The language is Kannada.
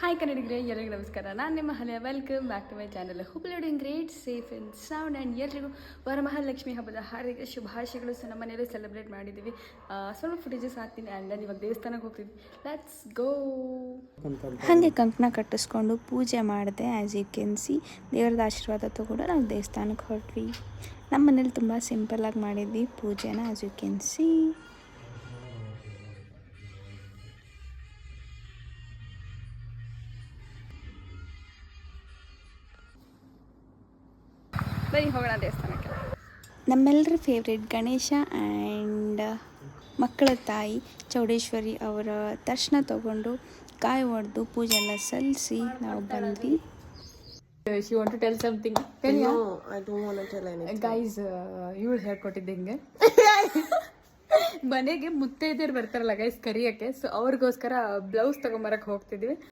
ಹಾಯ್ ಕನ್ನಡಿಗರೇ, ಎಲ್ಲರಿಗೂ ನಮಸ್ಕಾರ. ನಾನು ನಿಮ್ಮ ಹಳೆಯ welcome back to my channel. Hope you doing great, safe and sound. And ಎಲ್ರಿಗೂ ವರಮಹಾಲಕ್ಷ್ಮಿ ಹಬ್ಬದ ಹಾರ್ದಿಕ ಶುಭಾಶಯಗಳು. ಸೊ ನಮ್ಮ ಮನೆಯಲ್ಲೂ ಸೆಲೆಬ್ರೇಟ್ ಮಾಡಿದ್ದೀವಿ. ಸ್ವಲ್ಪ ಫುಟೇಜಸ್ ಹಾಕ್ತೀನಿ. ಆ್ಯಂಡ್ ನಾನು ಇವಾಗ ದೇವಸ್ಥಾನಕ್ಕೆ ಹೋಗ್ತಿದ್ವಿ. Let's go. ಹಾಗೆ ಕಂಕಣ ಕಟ್ಟಿಸ್ಕೊಂಡು ಪೂಜೆ ಮಾಡಿದೆ. ಆ್ಯಸ್ ಯು ಕ್ಯಾನ್ ಸಿ ದೇವರದ ಆಶೀರ್ವಾದ ತಗೊಂಡು ನಾವು ದೇವಸ್ಥಾನಕ್ಕೆ ಹೊರಟ್ವಿ. ನಮ್ಮ ಮನೇಲಿ ತುಂಬ ಸಿಂಪಲ್ಲಾಗಿ ಮಾಡಿದ್ವಿ ಪೂಜೆನ. ಆ್ಯಸ್ ಯು ಕ್ಯಾನ್ ಸಿ ಬನ್ನಿ ಹೋಗೋಣ ದೇವಸ್ಥಾನಕ್ಕೆ. ನಮ್ಮೆಲ್ಲರ ಫೇವ್ರೆಟ್ ಗಣೇಶ ಆ್ಯಂಡ್ ಮಕ್ಕಳ ತಾಯಿ ಚೌಡೇಶ್ವರಿ ಅವರ ದರ್ಶನ ತಗೊಂಡು ಕಾಯಿ ಹೊಡೆದು ಪೂಜೆ ಎಲ್ಲ ಸಲ್ಲಿಸಿ ನಾವು ಬಂದ್ವಿ. She want to tell something. No, I don't want to tell anything. Guys, ಇವಳು ಹೇಳ್ಕೊಟ್ಟಿದ್ದೆ ಹಿಂಗೆ ಮನೆಗೆ ಮುತ್ತೈದೆಯರು ಬರ್ತಾರಲ್ಲ ಗೈಸ್ ಕರಿಯೋಕ್ಕೆ. ಸೊ ಅವ್ರಿಗೋಸ್ಕರ ಬ್ಲೌಸ್ ತೊಗೊಂಬರಕ್ಕೆ ಹೋಗ್ತಿದ್ವಿ.